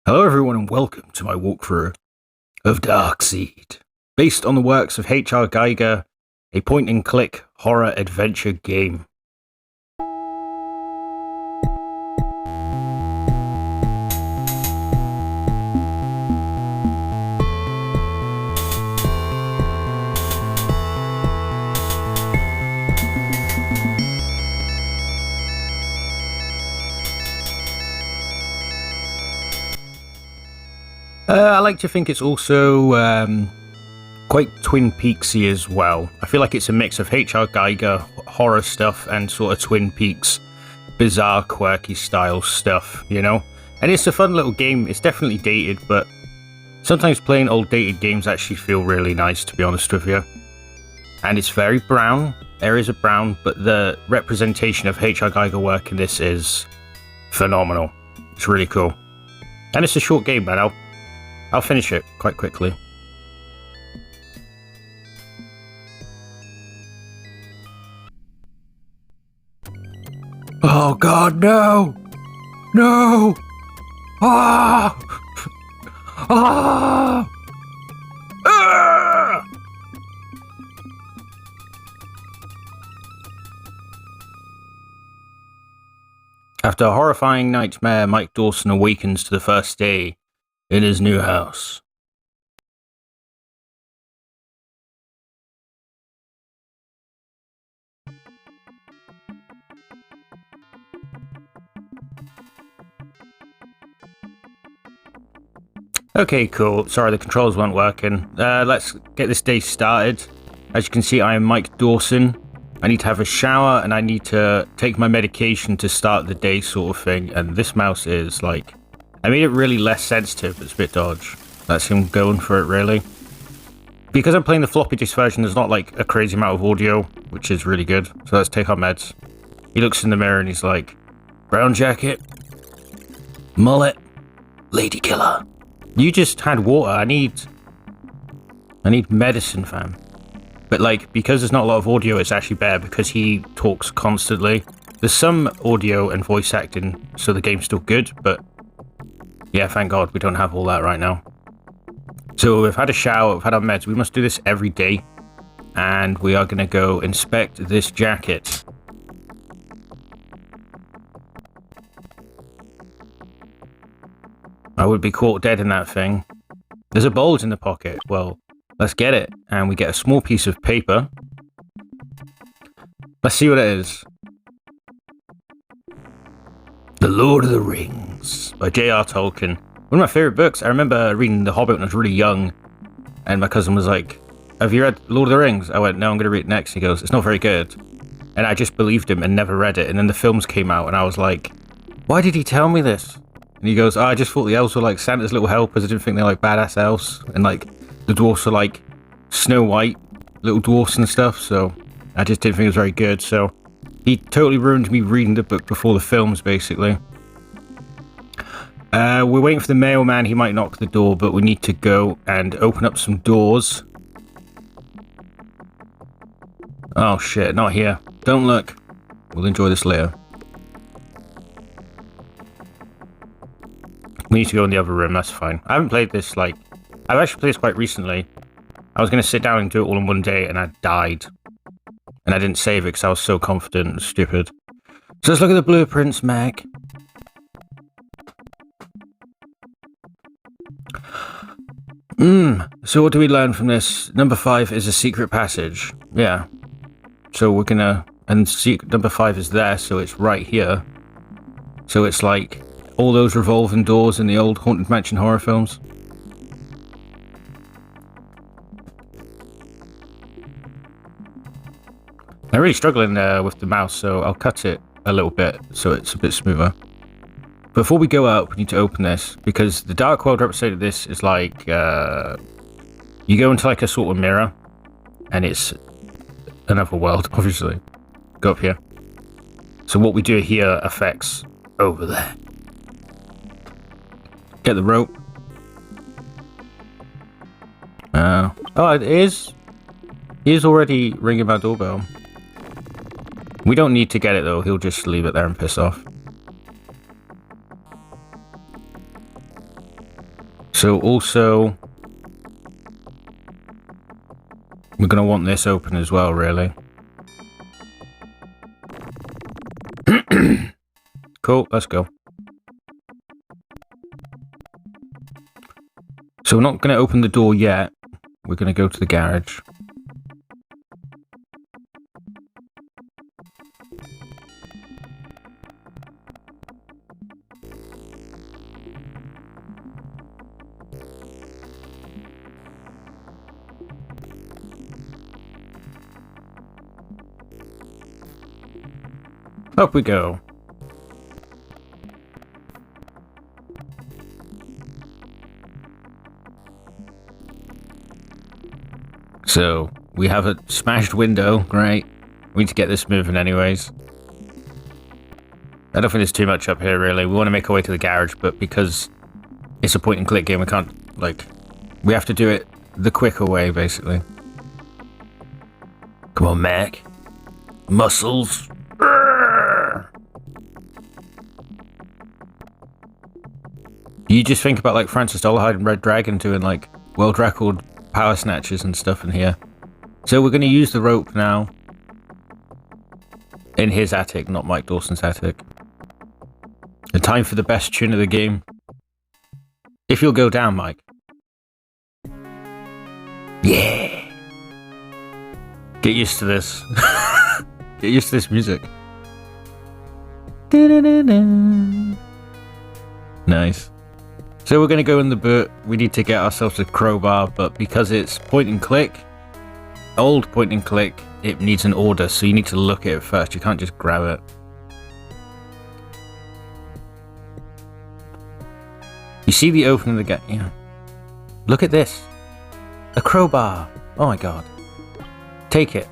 Hello everyone and welcome to my walkthrough of Darkseed, based on the works of H.R. Geiger, a point-and-click horror adventure game. I like to think it's also quite Twin Peaksy as well. I feel like it's a mix of H.R. Geiger horror stuff and sort of Twin Peaks bizarre, quirky style stuff, you know? And it's a fun little game. It's definitely dated, but sometimes playing old dated games actually feel really nice, to be honest with you. And it's very brown. Areas are brown, but the representation of H.R. Geiger work in this is phenomenal. It's really cool. And it's a short game, man. I'll finish it quite quickly. Oh god, no! No! Ah! Ah! Ah! After a horrifying nightmare, Mike Dawson awakens to the first day in his new house. Okay, cool. Sorry, the controls weren't working. Let's get this day started. As you can see, I am Mike Dawson. I need to have a shower and I need to take my medication to start the day sort of thing. And this mouse is like... I made it really less sensitive, it's a bit dodge. That's him going for it, really. Because I'm playing the floppy disk version, there's not like a crazy amount of audio, which is really good. So let's take our meds. He looks in the mirror and he's like, brown jacket, mullet, lady killer. You just had water. I need medicine, fam. But like, because there's not a lot of audio, it's actually better because he talks constantly. There's some audio and voice acting, so the game's still good, but yeah, thank God we don't have all that right now. So we've had a shower, we've had our meds. We must do this every day. And we are going to go inspect this jacket. I would be caught dead in that thing. There's a bulge in the pocket. Well, let's get it. And we get a small piece of paper. Let's see what it is. The Lord of the Rings by J.R. Tolkien. One of my favourite books. I remember reading The Hobbit when I was really young. And my cousin was like, have you read Lord of the Rings? I went, no, I'm going to read it next. He goes, it's not very good. And I just believed him and never read it. And then the films came out and I was like, why did he tell me this? And he goes, oh, I just thought the elves were like Santa's little helpers. I didn't think they were like badass elves. And like the dwarfs were like Snow White little dwarfs and stuff. So I just didn't think it was very good. So he totally ruined me reading the book before the films, basically. We're waiting for the mailman. He might knock the door, but we need to go and open up some doors. Oh shit, not here. Don't look. We'll enjoy this later. We need to go in the other room, that's fine. I haven't played this, like... I've actually played this quite recently. I was going to sit down and do it all in one day, and I died. And I didn't save it because I was so confident and stupid. So let's look at the blueprints, Mac. So what do we learn from this? Number 5 is a secret passage. Yeah. So we're gonna... And number 5 is there, so it's right here. So it's like all those revolving doors in the old Haunted Mansion horror films. I'm really struggling with the mouse, so I'll cut it a little bit so it's a bit smoother. Before we go up, we need to open this, because the Dark World represented of this is like, you go into like a sort of mirror, and it's another world, obviously. Go up here. So what we do here affects over there. Get the rope. Oh, it is. He is already ringing my doorbell. We don't need to get it though, he'll just leave it there and piss off. So also, we're going to want this open as well, really. Cool, let's go. So we're not going to open the door yet. We're going to go to the garage. Up we go. So, we have a smashed window, great. We need to get this moving anyways. I don't think there's too much up here really. We want to make our way to the garage, but because it's a point and click game, we can't, like, we have to do it the quicker way, basically. Come on, Mac. Muscles. You just think about like Francis Dolarhyde and Red Dragon doing like world record power snatches and stuff in here. So we're going to use the rope now. In his attic, not Mike Dawson's attic. And time for the best tune of the game. If you'll go down, Mike. Yeah. Get used to this. Get used to this music. Nice. So we're going to go in the boot. We need to get ourselves a crowbar, but because it's point and click, old point and click, it needs an order, so you need to look at it first. You can't just grab it. You see the opening of the gate? Yeah. Look at this. A crowbar. Oh my god. Take it.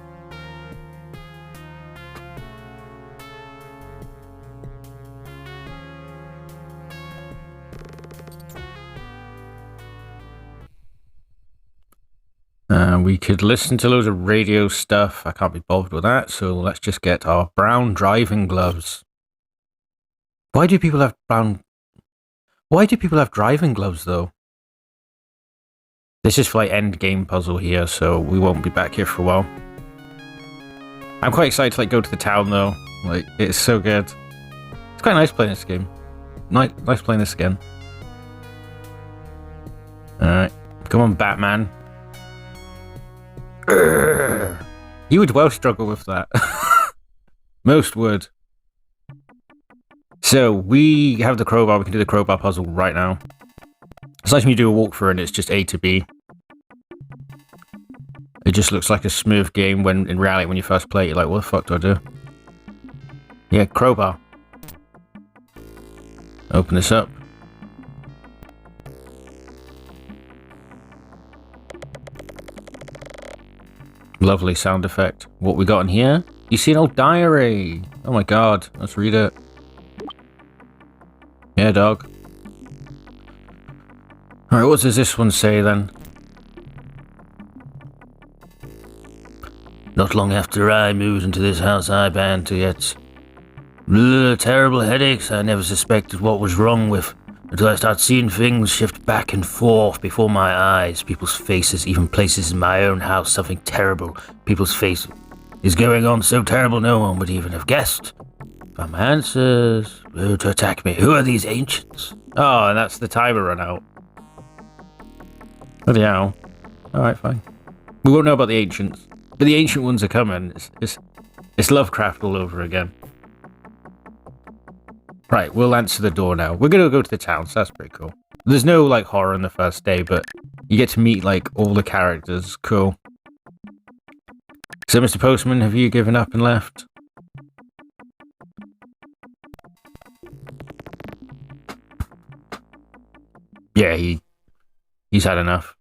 We could listen to loads of radio stuff. I can't be bothered with that, so let's just get our brown driving gloves. Why do people have driving gloves, though? This is for like end game puzzle here, so we won't be back here for a while. I'm quite excited to like go to the town, though. Like, it's so good. It's quite nice playing this game. Nice playing this again. Alright. Come on, Batman. You would well struggle with that. Most would. So, we have the crowbar. We can do the crowbar puzzle right now. It's nice when you do a walkthrough and it's just A to B. It just looks like a smooth game when, in reality, when you first play it, you're like, what the fuck do I do? Yeah, crowbar. Open this up. Lovely sound effect. What we got in here? You see an old diary. Oh my god. Let's read it. Yeah, dog. Alright, what does this one say then? Not long after I moved into this house, I began to get terrible headaches I never suspected what was wrong with. Until I started seeing things shift back and forth before my eyes. People's faces, even places in my own house, something terrible. People's face is going on so terrible no one would even have guessed. Found my answers. Who to attack me? Who are these ancients? Oh, and that's the timer run out. Bloody hell. Alright, fine. We won't know about the ancients. But the ancient ones are coming. It's Lovecraft all over again. Right, we'll answer the door now. We're gonna go to the town, so that's pretty cool. There's no, like, horror in the first day, but you get to meet, like, all the characters. Cool. So, Mr. Postman, have you given up and left? Yeah, he's had enough.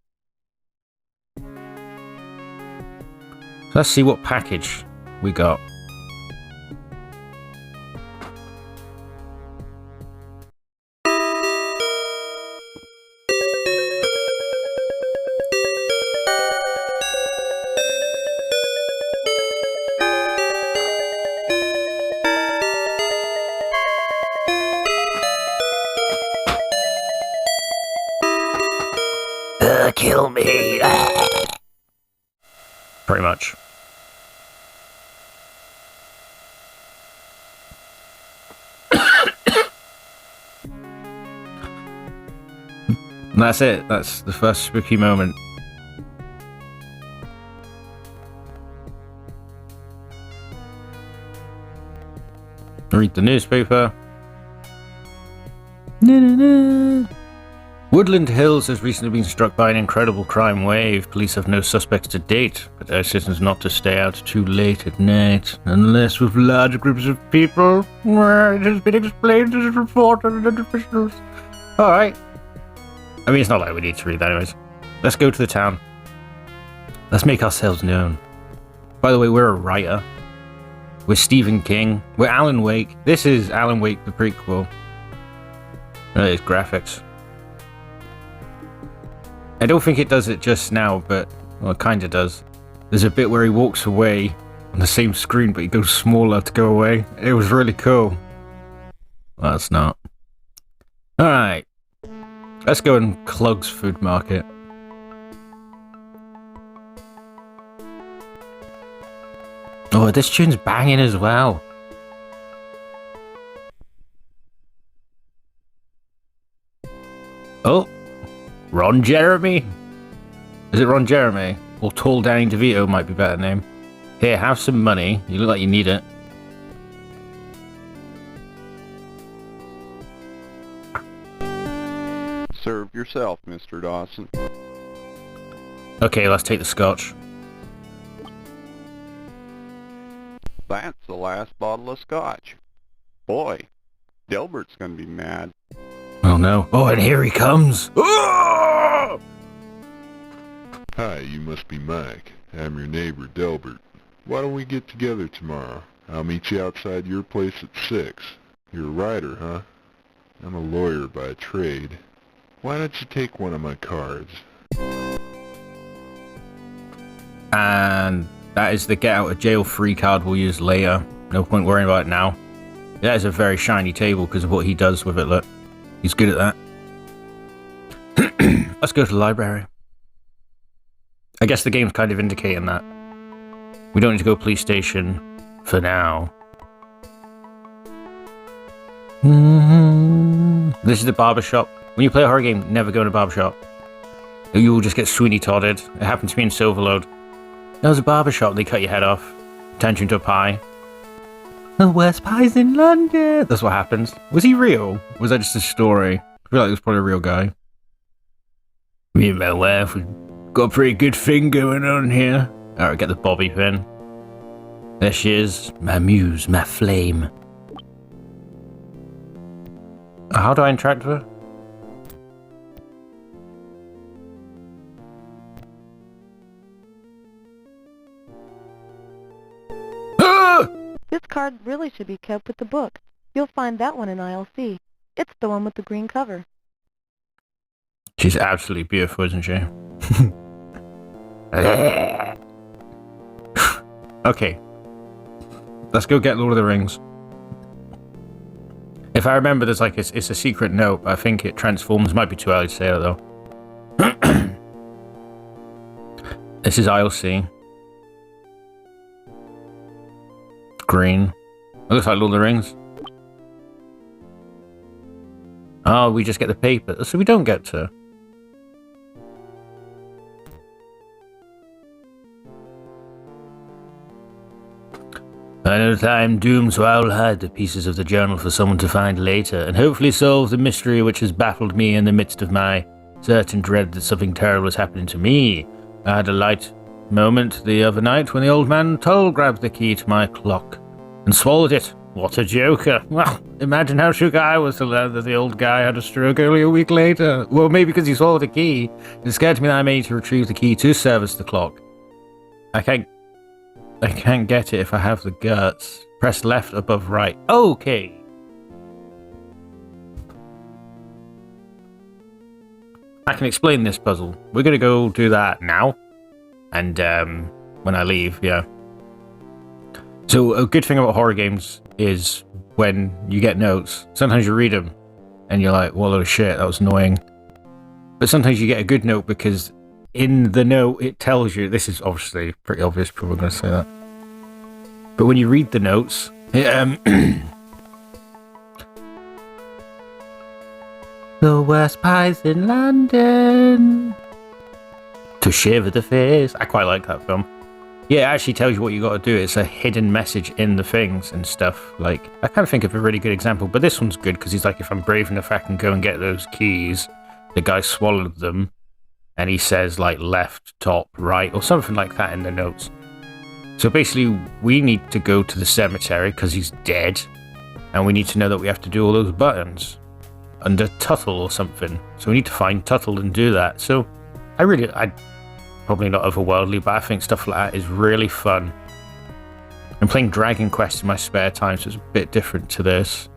Let's see what package we got. Kill me. Pretty much. And that's it. That's the first spooky moment. Read the newspaper. Woodland Hills has recently been struck by an incredible crime wave. Police have no suspects to date, but urge citizens not to stay out too late at night, unless with large groups of people. It has been explained as reported and officials. Alright. I mean, it's not like we need to read that anyways. Let's go to the town. Let's make ourselves known. By the way, we're a writer. We're Stephen King. We're Alan Wake. This is Alan Wake, the prequel. It's graphics. I don't think it does it just now, but, well, it kind of does. There's a bit where he walks away on the same screen, but he goes smaller to go away. It was really cool. Well, it's not. Alright. Let's go in Clug's Food Market. Oh, this tune's banging as well. Oh, Ron Jeremy. Is it Ron Jeremy? Or Tall Danny DeVito might be a better name. Here, have some money. You look like you need it. Serve yourself, Mr. Dawson. Okay, let's take the scotch. That's the last bottle of scotch. Boy, Delbert's gonna be mad. Oh no. Oh, and here he comes. Oh! Hi, you must be Mike. I'm your neighbor, Delbert. Why don't we get together tomorrow? I'll meet you outside your place at 6. You're a writer, huh? I'm a lawyer by trade. Why don't you take one of my cards? And that is the get out of jail free card we'll use later. No point worrying about it now. That is a very shiny table because of what he does with it, look. He's good at that. Let's go to the library. I guess the game's kind of indicating that. We don't need to go police station for now. This is the barbershop. When you play a horror game, never go in a barbershop. You will just get Sweeney Todded. It happened to me in Silverload. There was a barbershop, they cut your head off. Turned you into a pie. The worst pies in London! That's what happens. Was he real? Or was that just a story? I feel like it was probably a real guy. Me and my wife, we've got a pretty good thing going on here. Alright, get the bobby pin. There she is. My muse, my flame. How do I interact with her? This card really should be kept with the book. You'll find that one in aisle C. It's the one with the green cover. She's absolutely beautiful, isn't she? Okay. Let's go get Lord of the Rings. If I remember, there's like, it's a secret note, but I think it transforms. Might be too early to say it, though. This is aisle C. Green. It looks like Lord of the Rings. Oh, we just get the paper. So we don't get to. I know that I am doomed, so I will hide the pieces of the journal for someone to find later, and hopefully solve the mystery which has baffled me in the midst of my certain dread that something terrible is happening to me. I had a light moment the other night when the old man Tull grabbed the key to my clock and swallowed it. What a joker. Well, imagine how shook I was to learn that the old guy had a stroke only a week later. Well, maybe because he swallowed the key. It scared me that I may need to retrieve the key to service the clock. I can't get it if I have the guts. Press left above right. Okay. I can explain this puzzle. We're going to go do that now. And when I leave, yeah. So a good thing about horror games is when you get notes, sometimes you read them and you're like, well, oh shit, that was annoying. But sometimes you get a good note because in the note it tells you, this is obviously pretty obvious, people are going to say that. But when you read the notes, the worst pies in London to shiver the face. I quite like that film. Yeah, it actually tells you what you got to do. It's a hidden message in the things and stuff. Like, I can't think of a really good example, but this one's good because he's like, if I'm brave enough, I can go and get those keys. The guy swallowed them, and he says like left, top, right, or something like that in the notes. So basically, we need to go to the cemetery because he's dead, and we need to know that we have to do all those buttons under Tuttle or something. So we need to find Tuttle and do that. So I probably not otherworldly, but I think stuff like that is really fun. I'm playing Dragon Quest in my spare time, so it's a bit different to this.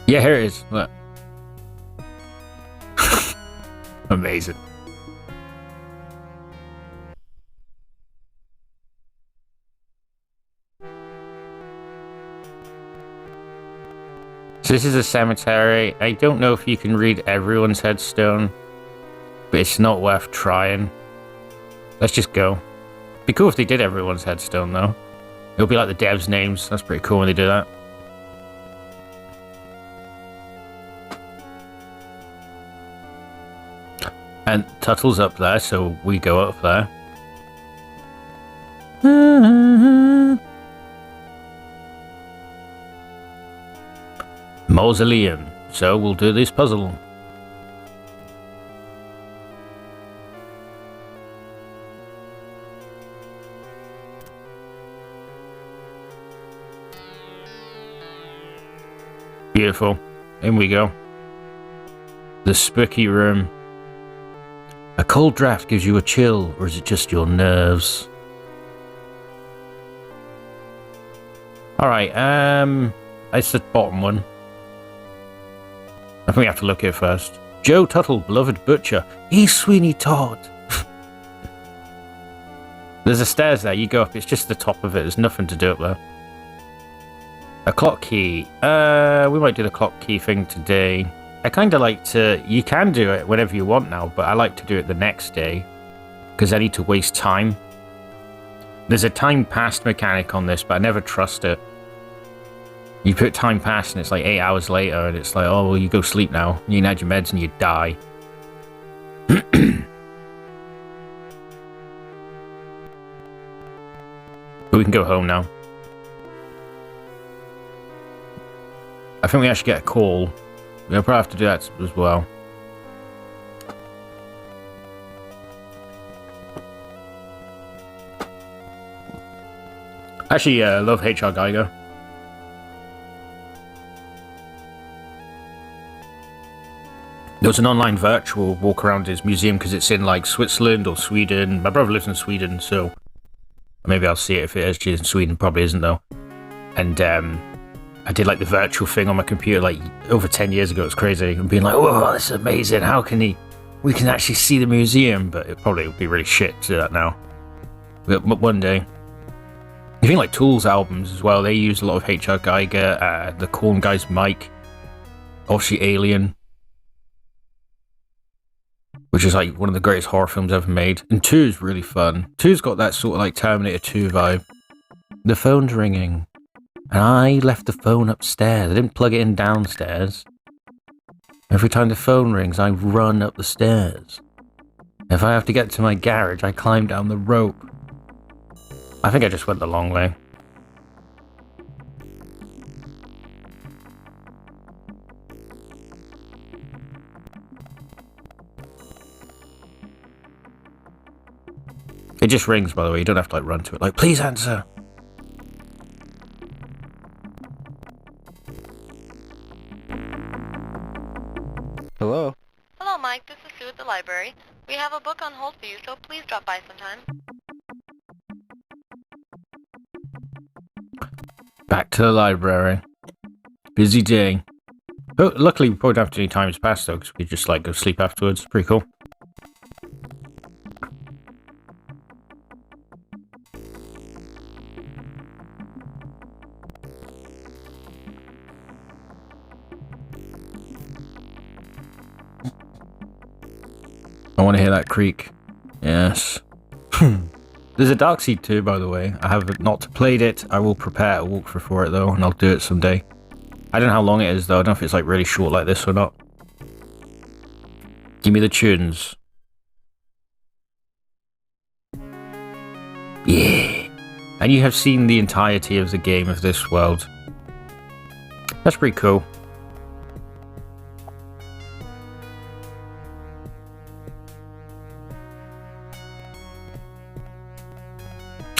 Yeah, here it is. Look. Amazing. So this is a cemetery. I don't know if you can read everyone's headstone, but it's not worth trying. Let's just go. It'd be cool if they did everyone's headstone, though. It'll be like the devs' names. That's pretty cool when they do that. And Tuttle's up there, so we go up there. Mausoleum. So we'll do this puzzle. Beautiful. In we go. The spooky room. A cold draft gives you a chill, or is it just your nerves? Alright, it's the bottom one. I think we have to look here first. Joe Tuttle, beloved butcher. He's Sweeney Todd. There's a stairs there, you go up, it's just the top of it, there's nothing to do up there. A clock key. We might do the clock key thing today. I kind of like to... You can do it whenever you want now, but I like to do it the next day. Because I need to waste time. There's a time passed mechanic on this, but I never trust it. You put time passed and it's like 8 hours later, and it's like, oh, well, you go sleep now. You can add your meds and you die. But we can go home now. I think we actually get a call. We'll probably have to do that as well. Actually, I love H.R. Geiger. There was an online virtual walk around his museum because it's in like Switzerland or Sweden. My brother lives in Sweden, so maybe I'll see it if it actually is in Sweden. Probably isn't though. And I did like the virtual thing on my computer like over 10 years ago. It was crazy. And being like, oh, this is amazing. How can we can actually see the museum? But it probably would be really shit to do that now. But one day. You think like Tool's albums as well. They use a lot of H.R. Geiger, the Korn guy's mic. Obviously Alien. Which is like one of the greatest horror films ever made. And 2 is really fun. 2's got that sort of like Terminator 2 vibe. The phone's ringing. And I left the phone upstairs. I didn't plug it in downstairs. Every time the phone rings, I run up the stairs. If I have to get to my garage, I climb down the rope. I think I just went the long way. It just rings, by the way. You don't have to like run to it. Like, please answer. Hello? Hello, Mike. This is Sue at the library. We have a book on hold for you, so please drop by sometime. Back to the library. Busy day. Oh, luckily, we probably don't have to do any times past though, because we just like go sleep afterwards. Pretty cool. I want to hear that creak. Yes. There's a Darkseed too, by the way. I have not played it. I will prepare a walkthrough for it though, and I'll do it someday. I don't know how long it is though. I don't know if it's like really short like this or not. Give me the tunes. Yeah. And you have seen the entirety of the game of this world. That's pretty cool.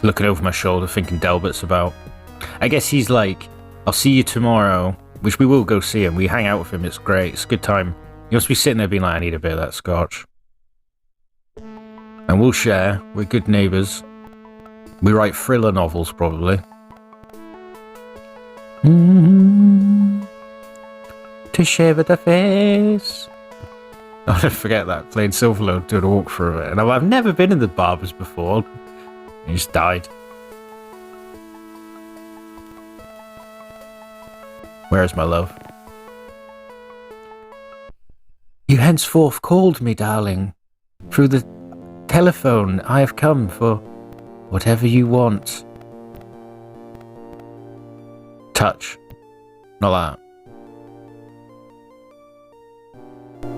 Looking over my shoulder, thinking Delbert's about. I guess he's like, I'll see you tomorrow, which we will go see him. We hang out with him, it's great, it's a good time. He must be sitting there being like, I need a bit of that scotch. And we'll share, we're good neighbours. We write thriller novels, probably. To shiver the face. I'll never forget that, playing Silverlode, doing a walkthrough of it. And I've never been in the barbers before. He just died. Where is my love? You henceforth called me, darling. Through the telephone, I have come for whatever you want. Touch. Not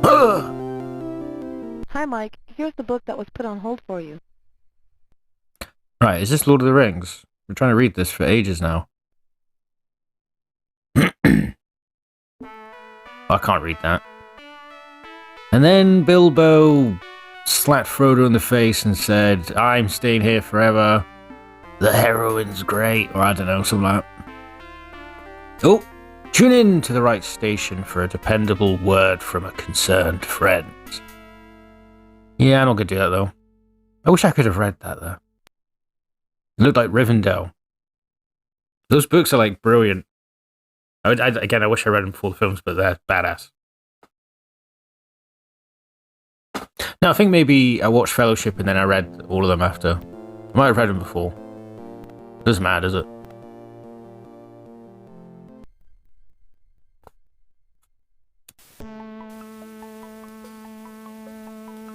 that. Hi, Mike. Here's the book that was put on hold for you. Right, is this Lord of the Rings? We're trying to read this for ages now. I can't read that. And then Bilbo slapped Frodo in the face and said, I'm staying here forever. The heroine's great. Or I don't know, something like that. Oh, tune in to the right station for a dependable word from a concerned friend. Yeah, I'm not going to do that, though. I wish I could have read that, though. It looked like Rivendell. Those books are, like, brilliant. Again, I wish I read them before the films, but they're badass. No, I think maybe I watched Fellowship and then I read all of them after. I might have read them before. Doesn't matter, does it?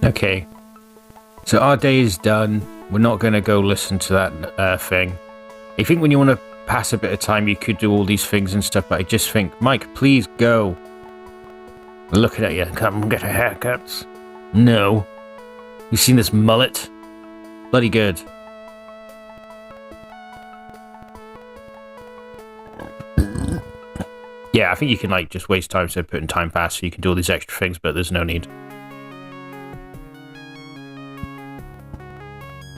Okay. So our day is done. We're not going to go listen to that thing. I think when you want to pass a bit of time, you could do all these things and stuff, but I just think, Mike, please go. I'm looking at you. Come get a haircut. No. You seen this mullet? Bloody good. Yeah, I think you can like just waste time instead of putting time pass so you can do all these extra things, but there's no need.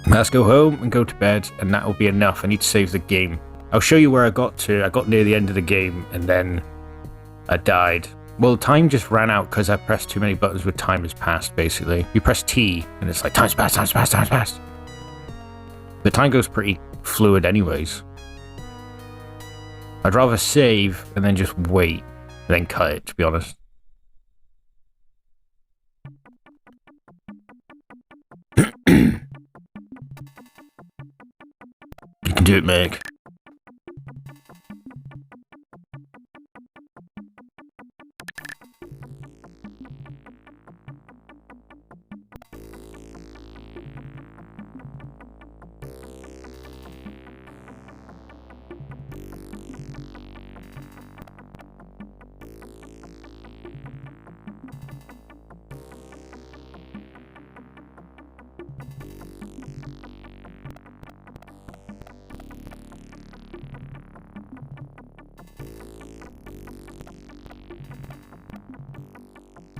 Let's go home and go to bed, and that will be enough. I need to save the game. I'll show you where I got to. I got near the end of the game, and then I died. Well, time just ran out because I pressed too many buttons with time has passed, basically. You press T, and it's like, time's passed, time's passed, time's passed. The time goes pretty fluid anyways. I'd rather save, and then just wait, and then cut it, to be honest. You can do it, Meg.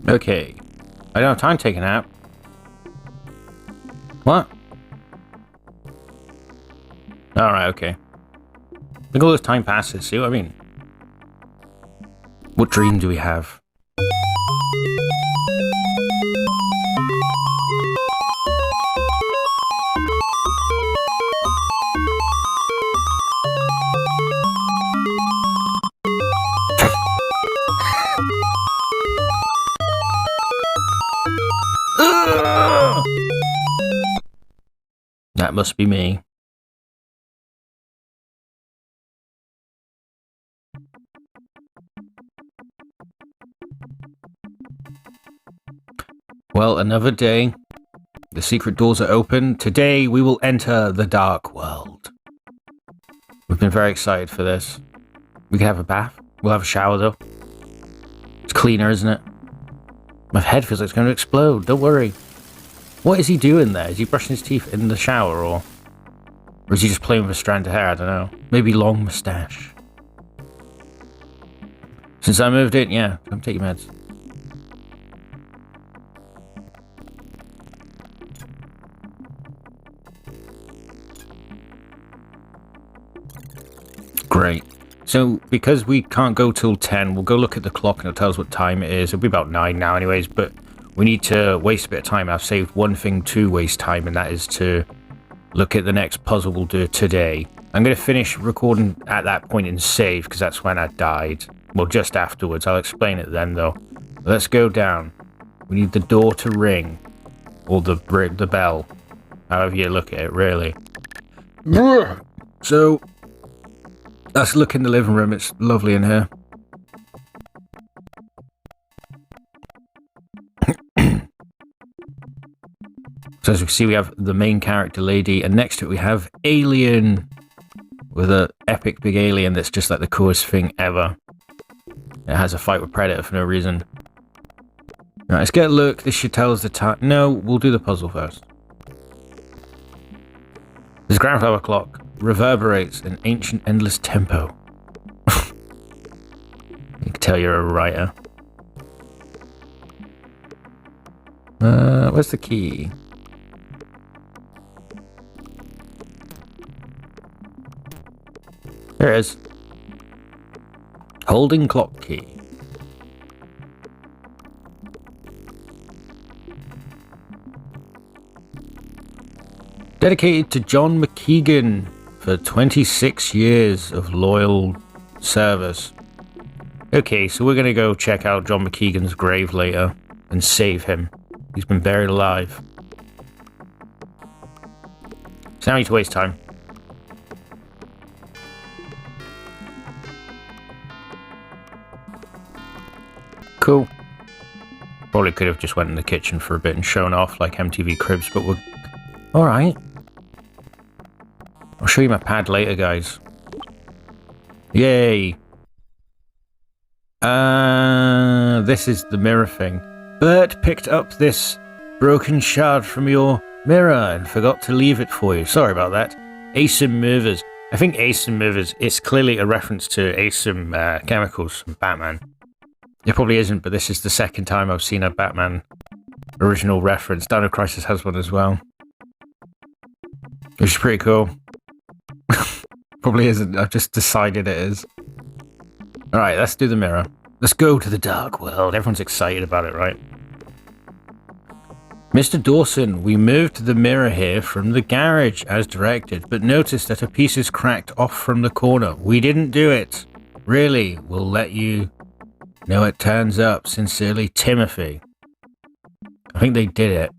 Okay. I don't have time to take a nap. What? Alright, okay. Look at all this time passes, see what I mean? What dream do we have? That must be me. Well, another day. The secret doors are open. Today, we will enter the dark world. We've been very excited for this. We can have a bath. We'll have a shower, though. It's cleaner, isn't it? My head feels like it's going to explode. Don't worry. What is he doing there? Is he brushing his teeth in the shower, or is he just playing with a strand of hair? I don't know. Maybe long moustache. Since I moved in, yeah. Come take your meds. Great. So, because we can't go till 10, we'll go look at the clock and it'll tell us what time it is. It'll be about 9 now anyways, but we need to waste a bit of time. I've saved one thing to waste time, and that is to look at the next puzzle we'll do today. I'm going to finish recording at that point and save, because that's when I died. Well, just afterwards. I'll explain it then, though. Let's go down. We need the door to ring. Or the bell. However you look at it, really. So, let's look in the living room. It's lovely in here. So as we can see, we have the main character lady, and next to it we have Alien, with an epic big alien that's just like the coolest thing ever. It has a fight with Predator for no reason. Right, let's get a look. This should tell us the time. No, we'll do the puzzle first. This grandfather clock reverberates an ancient endless tempo. You can tell you're a writer. Where's the key? There it is. Holding clock key. Dedicated to John McKeegan for 26 years of loyal service. Okay, so we're gonna go check out John McKeegan's grave later and save him. He's been buried alive. So now we need to waste time. Cool. Probably could have just went in the kitchen for a bit and shown off like MTV Cribs, but we're... Alright. I'll show you my pad later, guys. Yay. This is the mirror thing. Bert picked up this broken shard from your mirror and forgot to leave it for you. Sorry about that. Asim Movers. I think Asim Movers is clearly a reference to Asim Chemicals from Batman. It probably isn't, but this is the second time I've seen a Batman original reference. Dino Crisis has one as well. Which is pretty cool. Probably isn't, I've just decided it is. Alright, let's do the mirror. Let's go to the dark world. Everyone's excited about it, right? Mr. Dawson, we moved the mirror here from the garage as directed, but noticed that a piece is cracked off from the corner. We didn't do it. Really, we'll let you know it turns up. Sincerely, Timothy. I think they did it.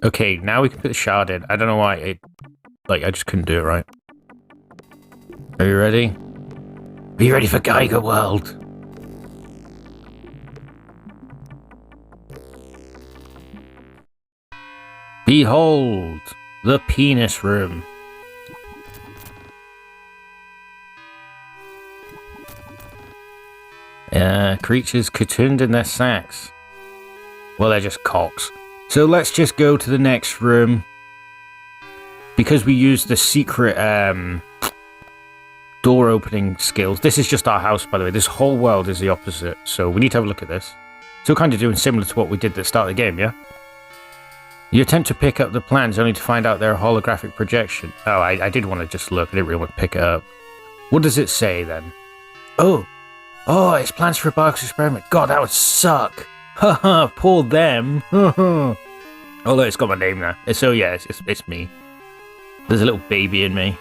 Okay, now we can put the shard in. I don't know why it... Like, I just couldn't do it right. Are you ready? Are you ready for Geiger World? Behold, the penis room. Creatures cocooned in their sacks. Well, they're just cocks. So let's just go to the next room. Because we used the secret door opening skills. This is just our house, by the way. This whole world is the opposite. So we need to have a look at this. So kind of doing similar to what we did at the start of the game, yeah? You attempt to pick up the plans only to find out they're a holographic projection. Oh, I did want to just look. I didn't really want to pick it up. What does it say then? Oh, it's plans for a box experiment. God, that would suck. Haha, poor them. Although it's got my name now. So yeah, it's me. There's a little baby in me.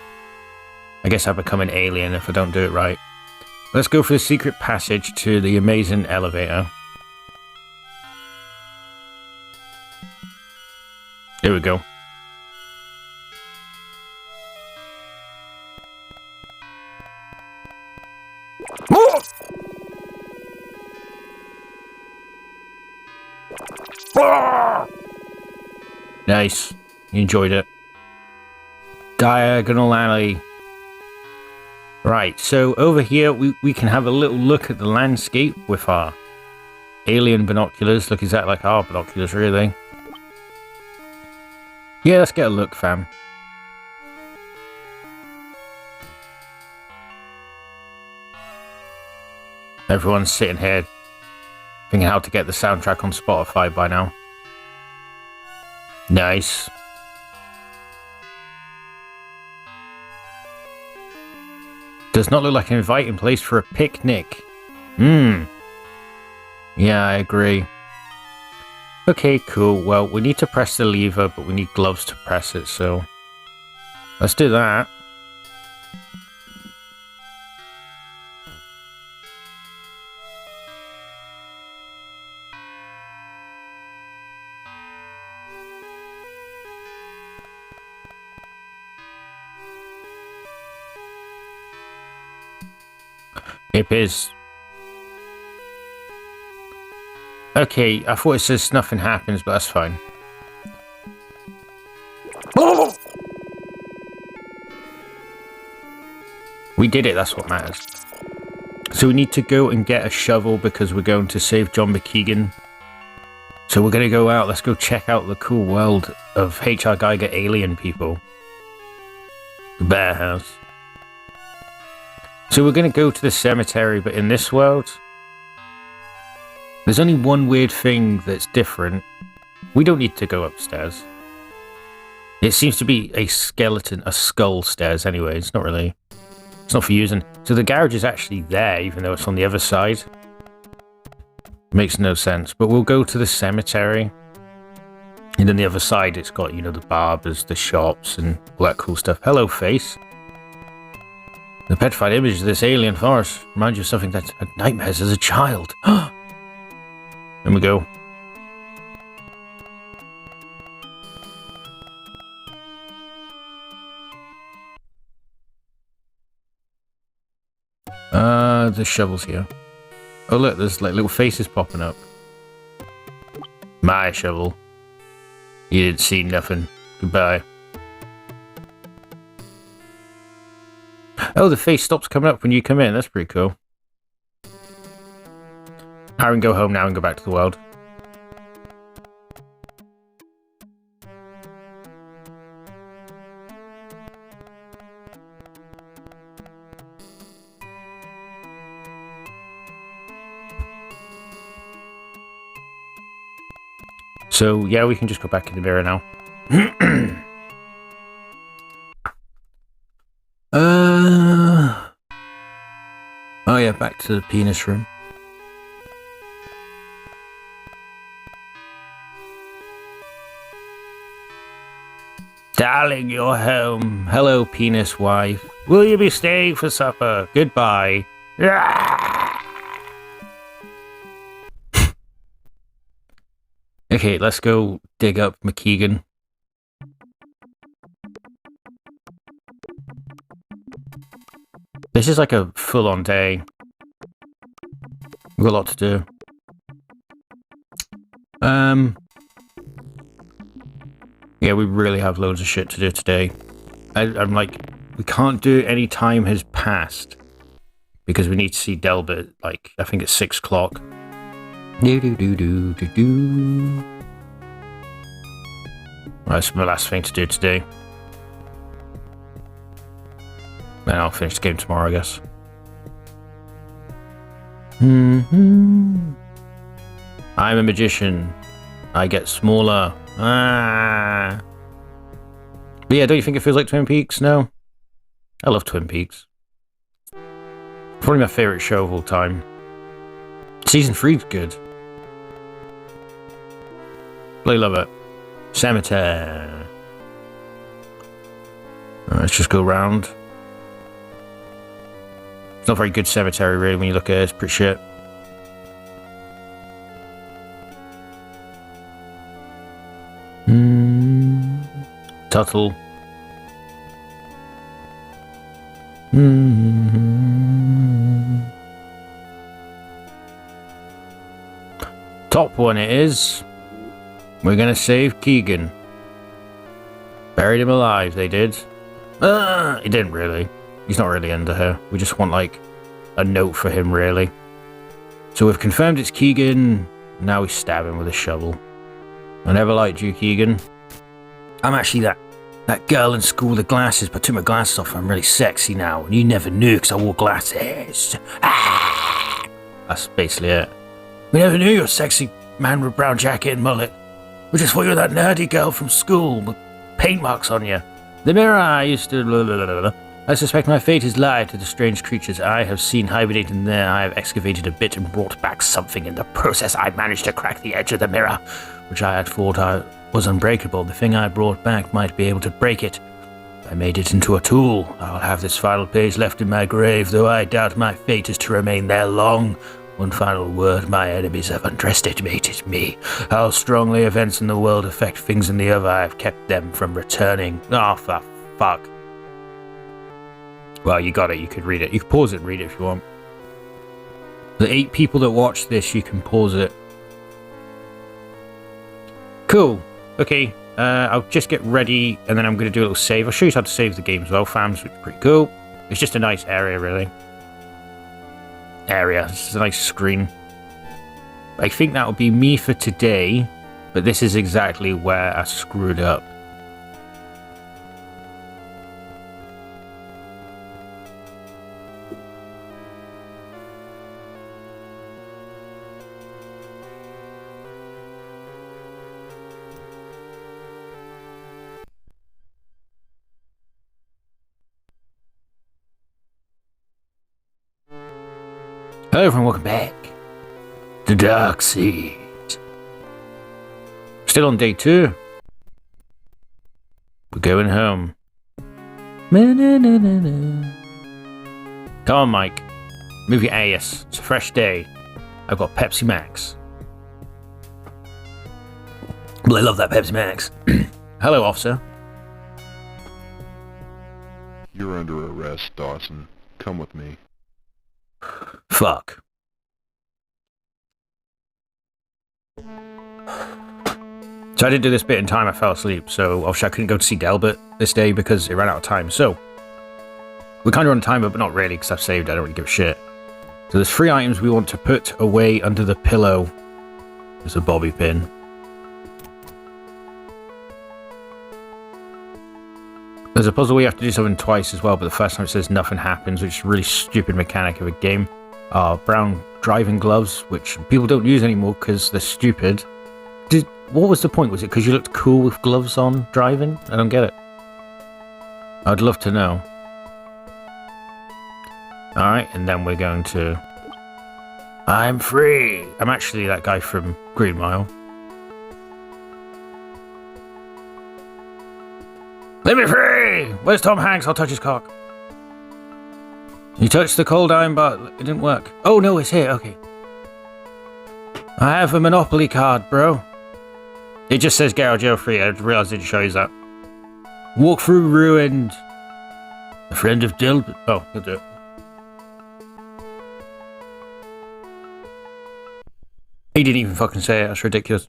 I guess I'll become an alien if I don't do it right. Let's go for the secret passage to the amazing elevator. Here we go. Nice. You enjoyed it. Diagonal alley. Right, so over here we can have a little look at the landscape with our alien binoculars. Look exactly like our binoculars, really. Yeah, let's get a look, fam. Everyone's sitting here thinking how to get the soundtrack on Spotify by now. Nice. Does not look like an inviting place for a picnic. Yeah, I agree. Okay, cool. Well, we need to press the lever, but we need gloves to press it, so let's do that. It is. Okay, I thought it says nothing happens, but that's fine. Oh! We did it, that's what matters. So we need to go and get a shovel because we're going to save John McKeegan. So we're going to go out, let's go check out the cool world of H.R. Geiger alien people. The bear house. So we're going to go to the cemetery, but in this world, there's only one weird thing that's different. We don't need to go upstairs. It seems to be a skeleton, a skull stairs anyway. It's not really, it's not for using. So the garage is actually there, even though it's on the other side. Makes no sense, but we'll go to the cemetery. And then the other side, it's got, you know, the barbers, the shops, and all that cool stuff. Hello, face. The petrified image of this alien forest reminds you of something that had nightmares as a child. There we go. The shovel's here. Oh look, there's like little faces popping up. My shovel. You didn't see nothing. Goodbye. Oh, the face stops coming up when you come in. That's pretty cool. I can go home now and go back to the world. So, yeah, we can just go back in the mirror now. Oh yeah, back to the penis room. Darling, you're home. Hello, penis wife. Will you be staying for supper? Goodbye. Okay, let's go dig up McKeegan. This is like a full-on day. We've got a lot to do. Yeah, we really have loads of shit to do today. I'm like, we can't do it any time has passed. Because we need to see Delbert, like, I think it's 6 o'clock. Do-do-do-do-do-do. That's my last thing to do today. Then I'll finish the game tomorrow, I guess. I'm a magician. I get smaller. But yeah, don't you think it feels like Twin Peaks? No? I love Twin Peaks. Probably my favourite show of all time. Season 3's good. Really love it. Cemetery. Let's just go round. It's not very good cemetery, really, when you look at it. It's pretty shit. Tuttle. Top one it is. We're gonna save Keegan. Buried him alive, they did. He didn't really. He's not really under here. We just want, like, a note for him, really. So we've confirmed it's Keegan. Now we stab him with a shovel. I never liked you, Keegan. I'm actually that girl in school with the glasses, but I took my glasses off and I'm really sexy now. And you never knew because I wore glasses. Ah! That's basically it. We never knew you were a sexy man with a brown jacket and mullet. We just thought you were that nerdy girl from school with paint marks on you. The mirror I used to... Blah, blah, blah, blah. I suspect my fate is lied to the strange creatures I have seen hibernating there. I have excavated a bit and brought back something. In the process, I managed to crack the edge of the mirror, which I had thought was unbreakable. The thing I brought back might be able to break it. I made it into a tool. I'll have this final page left in my grave, though I doubt my fate is to remain there long. One final word, my enemies have underestimated me. How strongly events in the world affect things in the other, I have kept them from returning. Oh, for fuck. Well, you got it, you could read it. You can pause it and read it if you want. The 8 people that watch this, you can pause it. Cool. Okay, I'll just get ready, and then I'm going to do a little save. I'll show you how to save the game as well, fams, which is pretty cool. It's just a nice area, really. This is a nice screen. I think that'll be me for today, but this is exactly where I screwed up. Hello everyone, welcome back to Darkseed. Still on day 2. We're going home. Come on, Mike. Move your ass. It's a fresh day. I've got Pepsi Max. Well, I love that Pepsi Max. Hello, officer. You're under arrest, Dawson. Come with me. Fuck. So I didn't do this bit in time, I fell asleep, so obviously I couldn't go to see Delbert this day because it ran out of time. So, we're kind of on timer, but not really, because I've saved, I don't really give a shit. So there's 3 items we want to put away under the pillow. There's a bobby pin. There's a puzzle where you have to do something twice as well, but the first time it says nothing happens, which is a really stupid mechanic of a game. Brown driving gloves, which people don't use anymore because they're stupid. What was the point? Was it because you looked cool with gloves on driving? I don't get it. I'd love to know. Alright, and then we're going to... I'm free! I'm actually that guy from Green Mile. Let me free! Where's Tom Hanks? I'll touch his cock. You touched the cold iron, but it didn't work. Oh no, it's here, okay. I have a Monopoly card, bro. It just says get out of jail free. I realised it shows that. Walk through ruined. A friend of Dilbert. Oh, he'll do it. He didn't even fucking say it. That's ridiculous.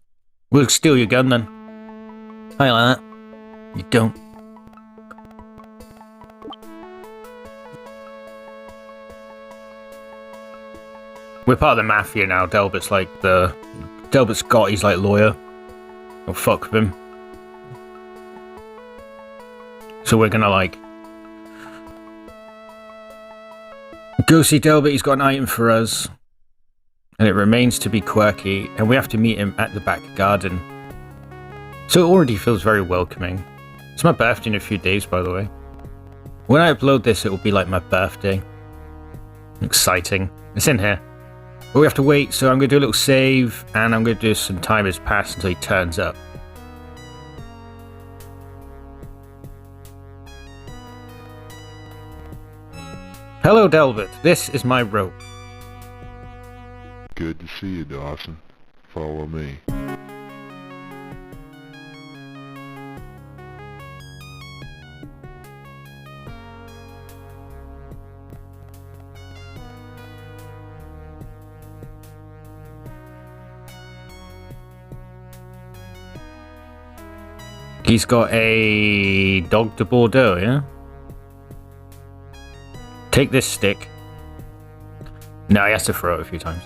We'll steal your gun then. How you like that? You don't. We're part of the mafia now. Delbert's got his like lawyer. Oh, fuck with him. So we're gonna like go see Delbert. He's got an item for us, and it remains to be quirky. And we have to meet him at the back garden. So it already feels very welcoming. It's my birthday in a few days, by the way. When I upload this, it will be like my birthday. Exciting. It's in here. But we have to wait, so I'm going to do a little save, and I'm going to do some time has passed until he turns up. Hello, Delbert. This is my rope. Good to see you, Dawson. Follow me. He's got a dog de Bordeaux, yeah? Take this stick. No, he has to throw it a few times.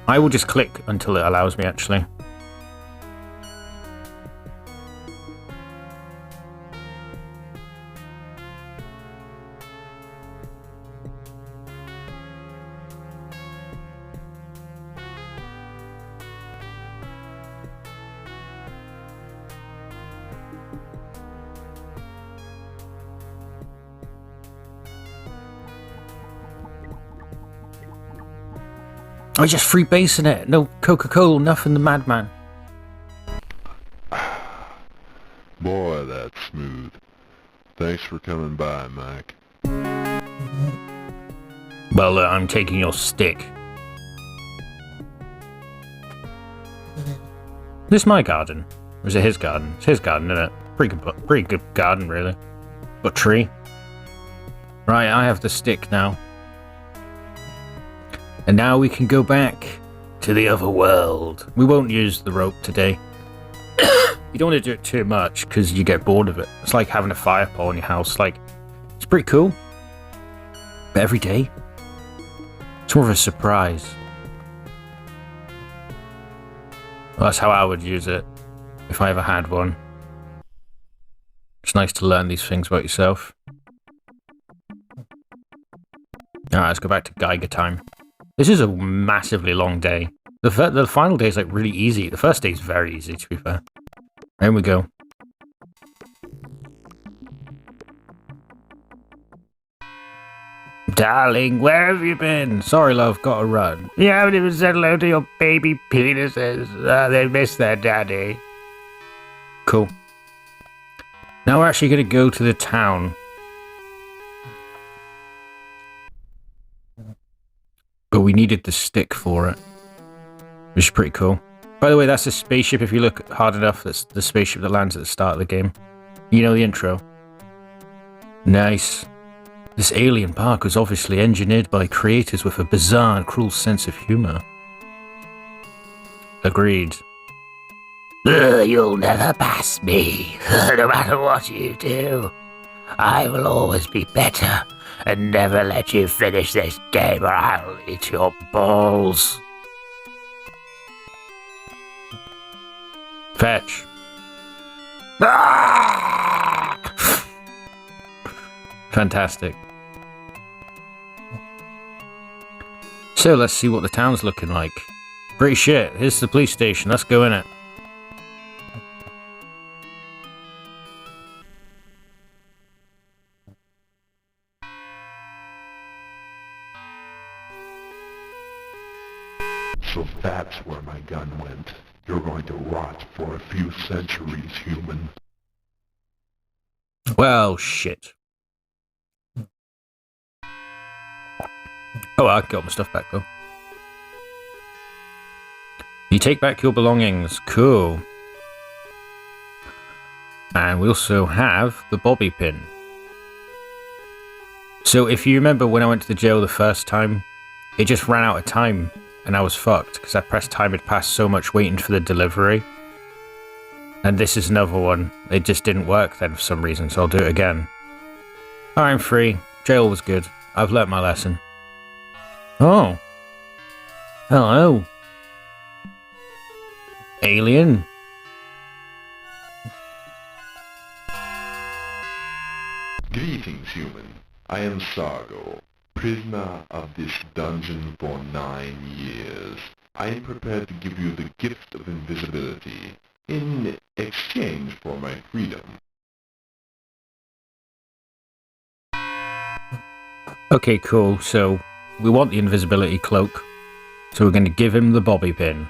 I will just click until it allows me, actually. I just free basing it. No Coca-Cola, nothing. The madman. Boy, that's smooth. Thanks for coming by, Mike. Well, I'm taking your stick. This is my garden. Or is it his garden? It's his garden, isn't it? Pretty good garden, really. But tree. Right, I have the stick now. And now we can go back to the other world. We won't use the rope today. You don't want to do it too much because you get bored of it. It's like having a fire pole in your house. Like, it's pretty cool. But every day, it's more of a surprise. Well, that's how I would use it if I ever had one. It's nice to learn these things about yourself. Alright, let's go back to Geiger time. This is a massively long day. The final day is like really easy. The first day is very easy, to be fair. There we go. Darling, where have you been? Sorry, love, gotta run. You haven't even said hello to your baby penises. They miss their daddy. Cool. Now we're actually gonna go to the town. But we needed the stick for it, which is pretty cool. By the way, that's a spaceship. If you look hard enough, that's the spaceship that lands at the start of the game. You know the intro. Nice. This alien park was obviously engineered by creators with a bizarre and cruel sense of humor. Agreed. You'll never pass me, no matter what you do. I will always be better. And never let you finish this game or I'll eat your balls. Fetch. Ah! Fantastic. So let's see what the town's looking like. Pretty shit. Here's the police station. Let's go in it. So that's where my gun went. You're going to rot for a few centuries, human. Well, shit. Oh, I got my stuff back, though. You take back your belongings. Cool. And we also have the bobby pin. So if you remember when I went to the jail the first time, it just ran out of time. And I was fucked, because I pressed time had passed so much waiting for the delivery. And this is another one. It just didn't work then for some reason, so I'll do it again. I'm free. Jail was good. I've learnt my lesson. Oh. Hello. Alien. Greetings, human. I am Sargo, prisoner of this dungeon for 9 years. I am prepared to give you the gift of invisibility in exchange for my freedom. Okay, cool. So, we want the invisibility cloak. So we're going to give him the bobby pin.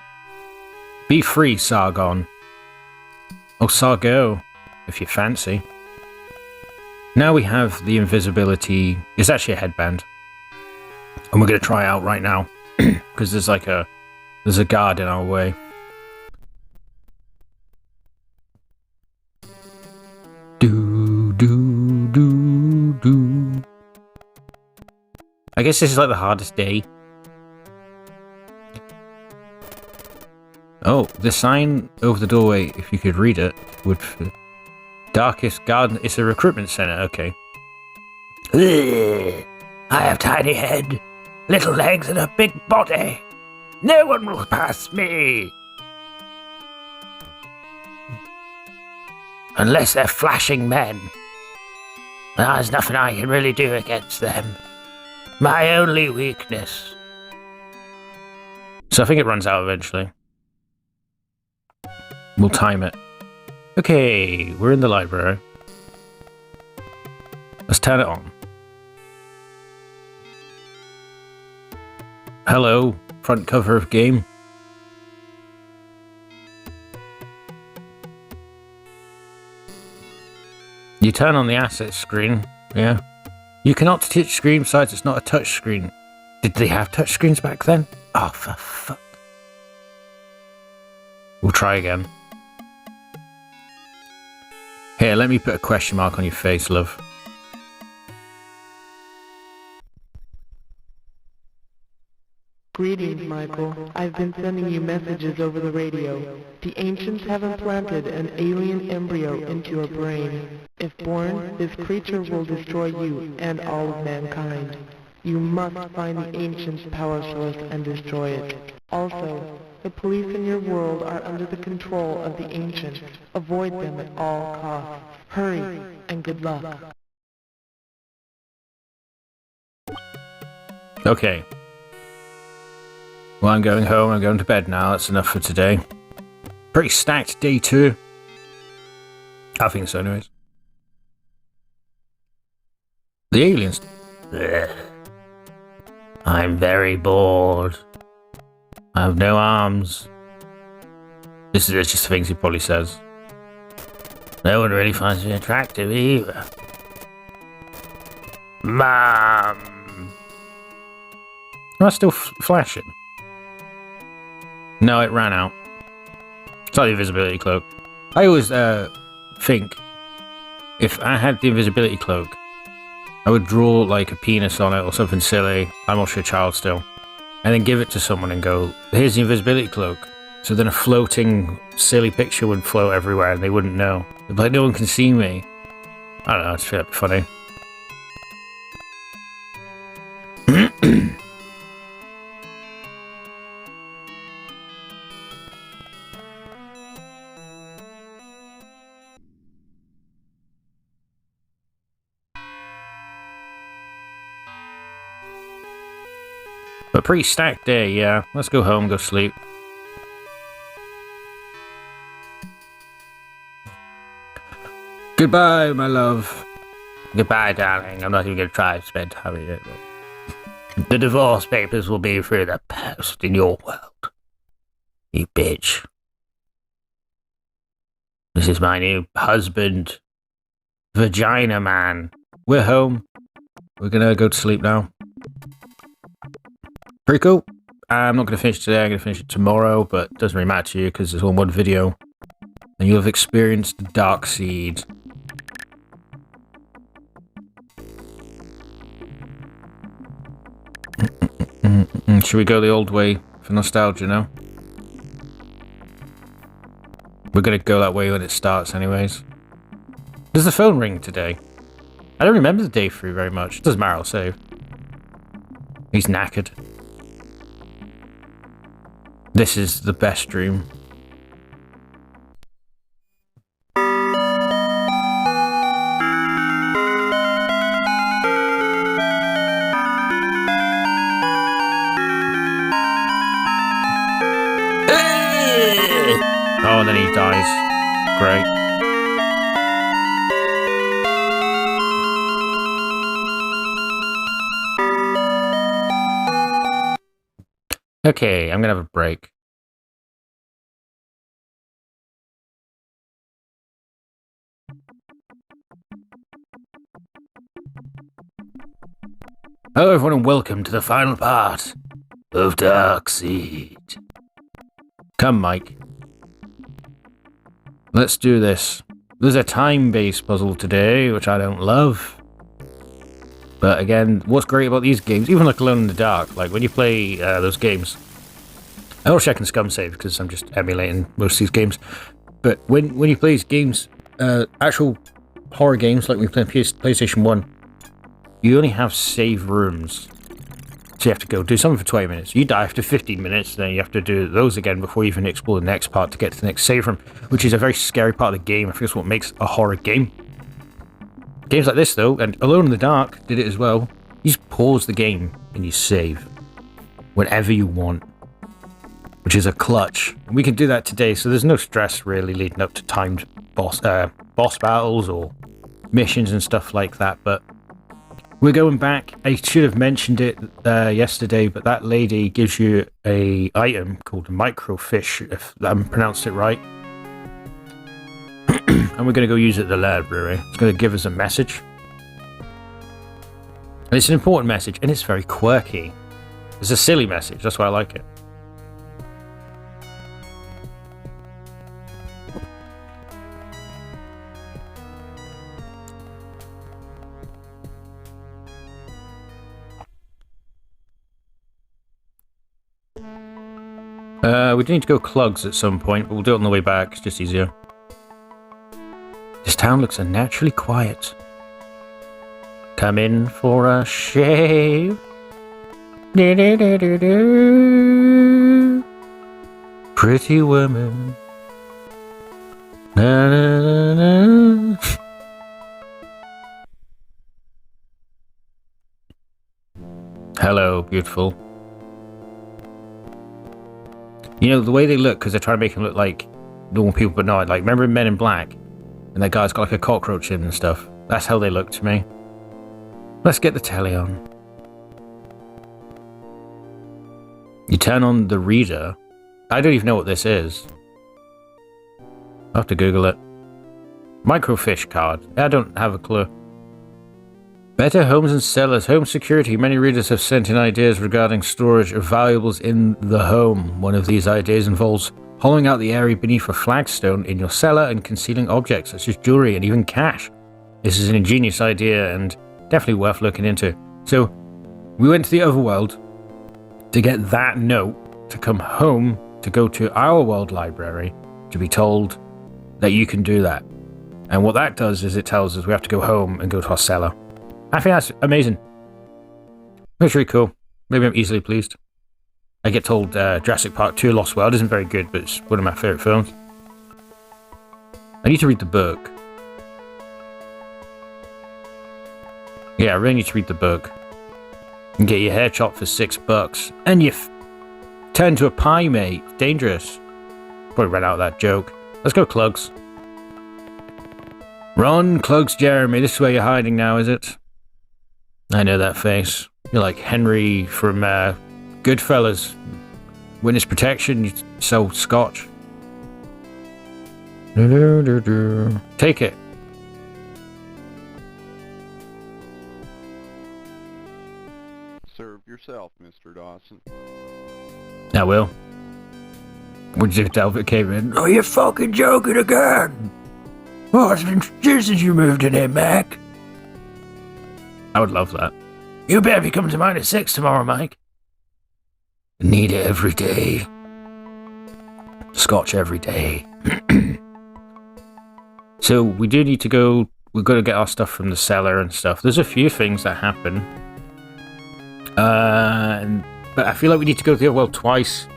Be free, Sargon. Oh, Sargo, if you fancy. Now we have the invisibility. It's actually a headband. And we're going to try it out right now. Because there's a guard in our way. Do, do, do, do. I guess this is like the hardest day. Oh, the sign over the doorway, if you could read it, would fit. Darkest Garden. It's a recruitment center, okay. Ugh. I have tiny head, little legs, and a big body. No one will pass me. Unless they're flashing men. There's nothing I can really do against them. My only weakness. So I think it runs out eventually. We'll time it. Okay, we're in the library. Let's turn it on. Hello, front cover of game. You turn on the assets screen, yeah. You cannot touch screen besides it's not a touch screen. Did they have touch screens back then? Oh, for fuck. We'll try again. Here, let me put a question mark on your face, love. Greetings, Michael. I've been sending you messages over the radio. The ancients have implanted an alien embryo into your brain. If born, this creature will destroy you and all of mankind. You must find the ancients' power source and destroy it. Also, the police in your world are under the control of the ancients. Avoid them at all costs. Hurry, and good luck. Okay. Well, I'm going home. I'm going to bed now. That's enough for today. Pretty stacked day 2. I think so, anyways. The aliens. Ugh. I'm very bored. I have no arms. This is just things he probably says. No one really finds me attractive either. Mom! Am I still flashing? No, it ran out. It's like the invisibility cloak. I always think if I had the invisibility cloak, I would draw like a penis on it or something silly. I'm also a child still. And then give it to someone and go, here's the invisibility cloak. So then a floating silly picture would float everywhere and they wouldn't know. They'd be like, no one can see me. I don't know, I just feel that'd be funny. But pretty stacked day, yeah. Let's go home, go sleep. Goodbye, my love. Goodbye, darling. I'm not even going to try to spend time with you. The divorce papers will be through the post in your world. You bitch. This is my new husband. Vagina man. We're home. We're gonna go to sleep now. Pretty cool. I'm not going to finish today, I'm going to finish it tomorrow, but it doesn't really matter to you because it's all one video. And you'll have experienced Darkseed. Should we go the old way for nostalgia now? We're going to go that way when it starts anyways. Does the phone ring today? I don't remember the day through very much. It doesn't matter, I'll save. He's knackered. This is the best dream. Oh, and then he dies. Great. Okay, I'm gonna have a break. Hello everyone and welcome to the final part of Darkseed. Come, Mike. Let's do this. There's a time-based puzzle today, which I don't love. But again, what's great about these games, even like Alone in the Dark, like when you play those games, I will check and scum save because I'm just emulating most of these games. But when you play these games, actual horror games like we play on PlayStation 1, you only have save rooms. So you have to go do something for 20 minutes. You die after 15 minutes, then you have to do those again before you even explore the next part to get to the next save room, which is a very scary part of the game. I think that's what makes a horror game. Games like this, though, and Alone in the Dark did it as well. You just pause the game and you save whenever you want, which is a clutch. And we can do that today, so there's no stress really leading up to timed boss battles or missions and stuff like that. But we're going back. I should have mentioned it yesterday, but that lady gives you a item called a microfish, if I pronounced it right. And we're going to go use it at the library. It's going to give us a message. And it's an important message, and it's very quirky. It's a silly message, that's why I like it. We do need to go Clugs at some point, but we'll do it on the way back. It's just easier. This town looks unnaturally quiet. Come in for a shave. Do-do-do-do-do. Pretty woman. Na, na, na, na. Hello, beautiful. You know, the way they look, because they're trying to make them look like normal people, but not. Like, remember in Men in Black? And that guy's got like a cockroach in and stuff. That's how they look to me. Let's get the telly on. You turn on the reader. I don't even know what this is. I'll have to Google it. Microfish card. I don't have a clue. Better homes and cellars. Home security. Many readers have sent in ideas regarding storage of valuables in the home. One of these ideas involves hollowing out the area beneath a flagstone in your cellar and concealing objects such as jewelry and even cash. This is an ingenious idea and definitely worth looking into. So, we went to the overworld to get that note, to come home, to go to our world library, to be told that you can do that. And what that does is it tells us we have to go home and go to our cellar. I think that's amazing. That's really cool. Maybe I'm easily pleased. I get told Jurassic Park 2 Lost World isn't very good, but it's one of my favourite films. I need to read the book. Yeah, I really need to read the book. And get your hair chopped for $6. And you turn to a pie, mate. Dangerous. Probably ran out of that joke. Let's go, Clugs. Ron, Clugs, Jeremy. This is where you're hiding now, is it? I know that face. You're like Henry from Goodfellas. Witness protection, you sell scotch. Take it. Serve yourself, Mr. Dawson. I will. Would you tell if it came in? Oh, you're fucking joking again. Oh, it's been years since you moved in here, Mac. I would love that. You better be coming to mine at 6 tomorrow, Mike. Need it every day. Scotch every day. So we do need to go. We've got to get our stuff from the cellar and stuff. There's a few things that happen. But I feel like we need to go to the other world twice.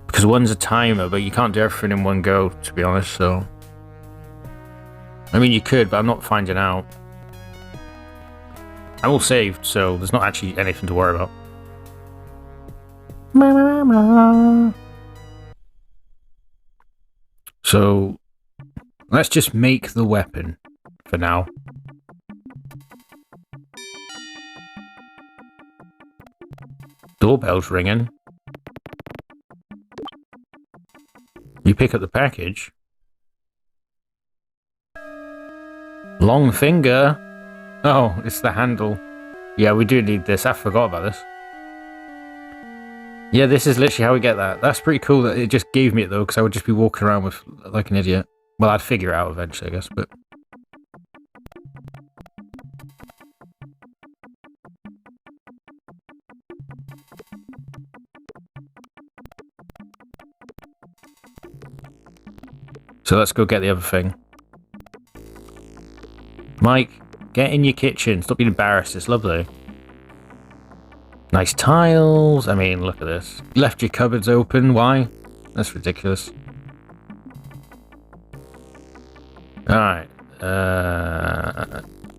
Because one's a timer, but you can't do everything in one go, to be honest, so... I mean, you could, but I'm not finding out. I'm all saved, so there's not actually anything to worry about. So, let's just make the weapon for now. Doorbell's ringing. You pick up the package. Long finger. Oh, it's the handle. Yeah, we do need this. I forgot about this. Yeah, this is literally how we get that. That's pretty cool that it just gave me it, though, because I would just be walking around with like an idiot. Well, I'd figure it out eventually, I guess, but... So let's go get the other thing. Mike, get in your kitchen. Stop being embarrassed. It's lovely. Nice tiles. I mean, look at this. You left your cupboards open. Why? That's ridiculous. Alright.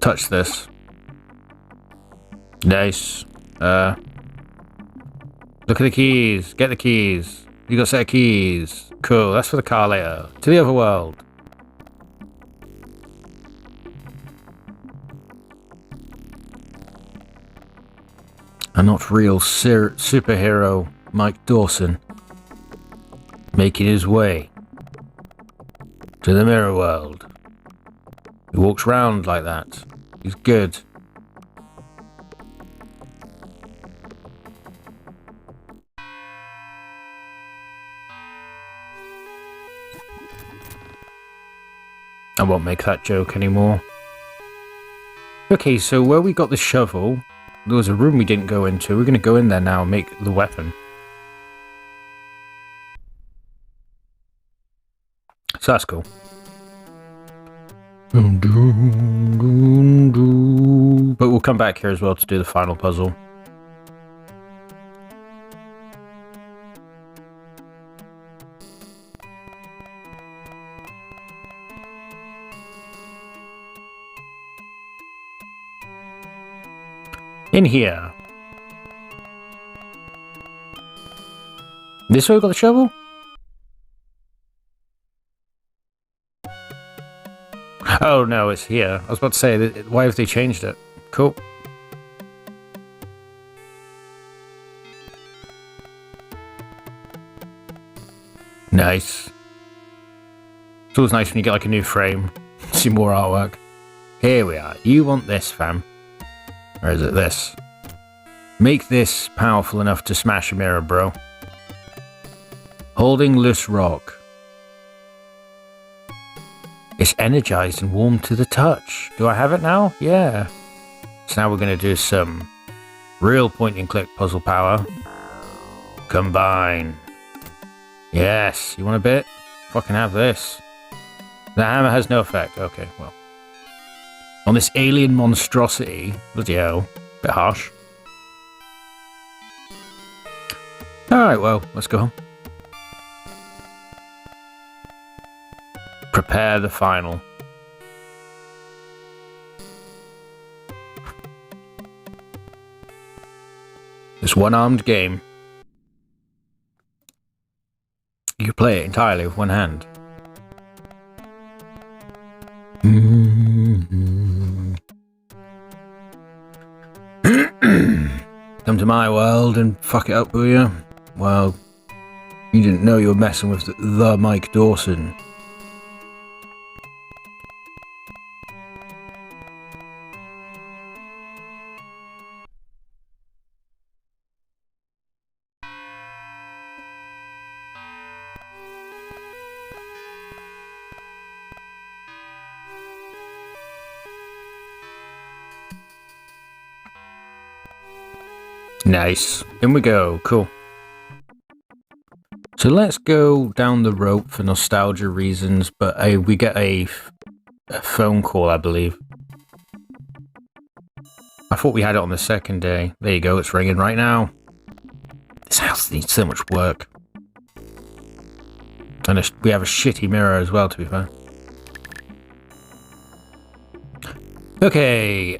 Touch this. Nice. Look at the keys. Get the keys. You got a set of keys. Cool. That's for the car later. To the other world. A not real superhero, Mike Dawson, making his way to the mirror world. He walks round like that. He's good. I won't make that joke anymore. Okay, so where we got the shovel, there was a room we didn't go into. We're going to go in there now and make the weapon. So that's cool. But we'll come back here as well to do the final puzzle. In here. This way we got the shovel? Oh no, it's here. I was about to say, why have they changed it? Cool. Nice. It's always nice when you get like a new frame. See more artwork. Here we are. You want this, fam. Or is it this? Make this powerful enough to smash a mirror, bro. Holding loose rock. It's energized and warm to the touch. Do I have it now? Yeah. So now we're going to do some real point and click puzzle power. Combine. Yes. You want a bit? Fucking have this. The hammer has no effect. Okay, well. On this alien monstrosity. Bloody hell. Bit harsh. Alright, well, let's go. Prepare the final. This one-armed game. You play it entirely with one hand. Come to my world and fuck it up, will you? Well, you didn't know you were messing with the Mike Dawson. Nice. In we go. Cool. So let's go down the rope for nostalgia reasons, but we get a phone call, I believe. I thought we had it on the second day. There you go, it's ringing right now. This house needs so much work. And we have a shitty mirror as well, to be fair. Okay,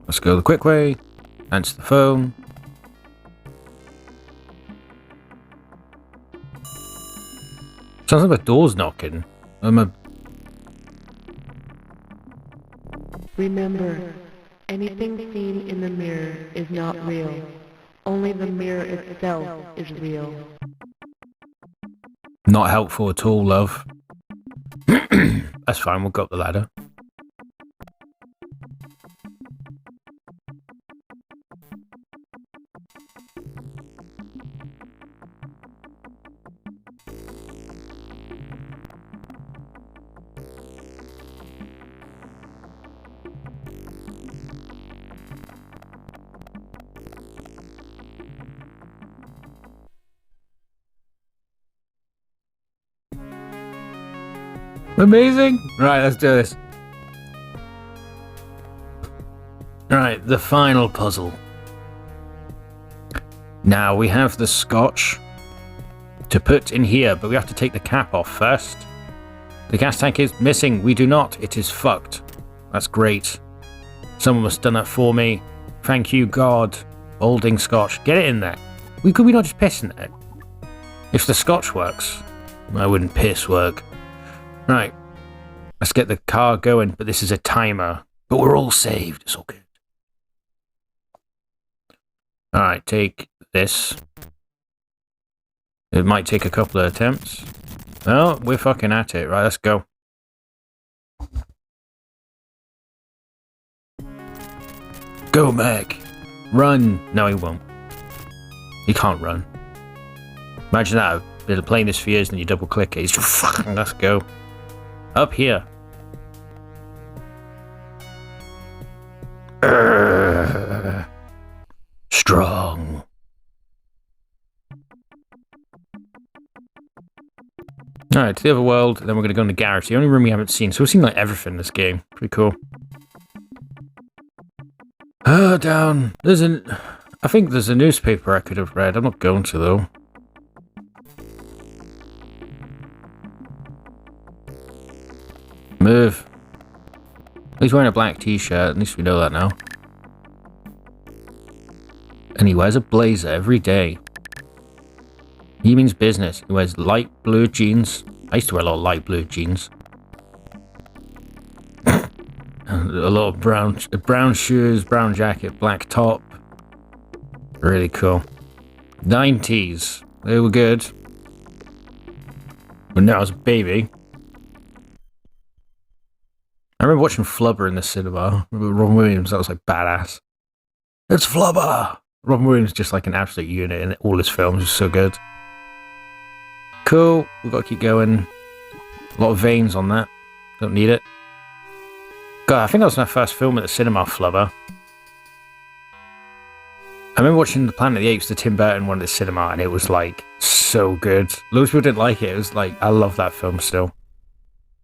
let's go the quick way. Answer the phone. Sounds like a door's knocking. Remember, anything seen in the mirror is not real. Only the mirror itself is real. Not helpful at all, love. That's fine, we'll go up the ladder. Amazing. Right, let's do this. Right, the final puzzle. Now we have the scotch to put in here, but we have to take the cap off first. The gas tank is missing. We do not. It is fucked. That's great. Someone must have done that for me. Thank you, God. Olding scotch. Get it in there. Could we not just piss in there? If the scotch works, why wouldn't piss work? Right. Let's get the car going, but this is a timer. But we're all saved. It's all good. Alright, take this. It might take a couple of attempts. Oh, we're fucking at it. Right, let's go. Go, Mac. Run. No, he won't. He can't run. Imagine that. I've been playing this for years and you double click it. He's just fucking, let's go. Up here. Strong. Alright, to the other world, then we're going to go in the garage. The only room we haven't seen. So we've seen like everything in this game. Pretty cool. Down. I think there's a newspaper I could have read. I'm not going to, though. Move. He's wearing a black t-shirt. At least we know that now. And he wears a blazer every day. He means business. He wears light blue jeans. I used to wear a lot of light blue jeans. And a lot of brown shoes, brown jacket, black top. Really cool. 90s. They were good. But now I was a baby. I remember watching Flubber in the cinema. Robin Williams, that was like badass. It's Flubber! Robin Williams is just like an absolute unit in all his films. It's so good. Cool. We've got to keep going. A lot of veins on that. Don't need it. God, I think that was my first film at the cinema, Flubber. I remember watching The Planet of the Apes, the Tim Burton one at the cinema, and it was like so good. Loads of people didn't like it. It was like, I love that film still.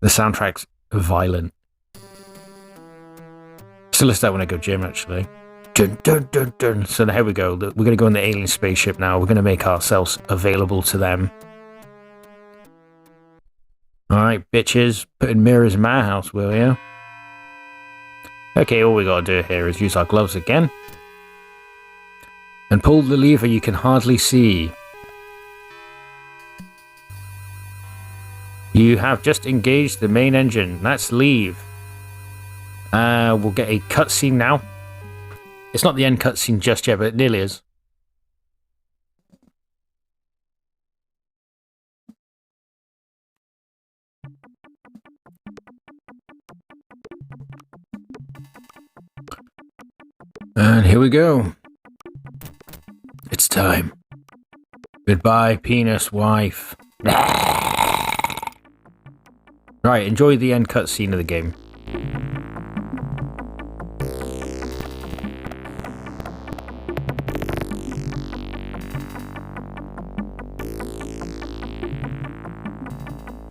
The soundtrack's violent. Still listen to that when I go gym, actually. Dun, dun, dun, dun. So here we go. We're going to go in the alien spaceship now. We're going to make ourselves available to them. Alright, bitches. Put in mirrors in my house, will you? Okay, all we got to do here is use our gloves again. And pull the lever you can hardly see. You have just engaged the main engine. Let's leave. We'll get a cutscene now. It's not the end cutscene just yet, but it nearly is. And here we go. It's time. Goodbye, penis wife. Right, enjoy the end cutscene of the game.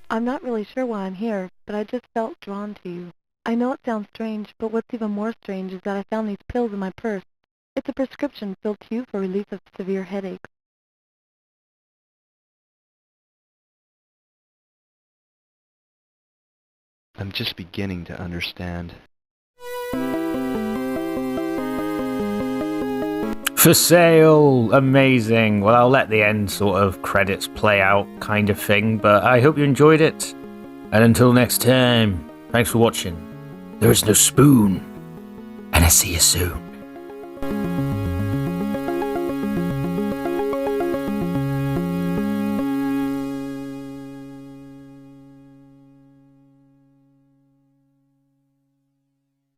I'm not really sure why I'm here, but I just felt drawn to you. I know it sounds strange, but what's even more strange is that I found these pills in my purse. It's a prescription filled to you for relief of severe headaches. I'm just beginning to understand. For sale! Amazing. Well, I'll let the end sort of credits play out kind of thing, but I hope you enjoyed it. And until next time, thanks for watching. There is no spoon, and I see you soon.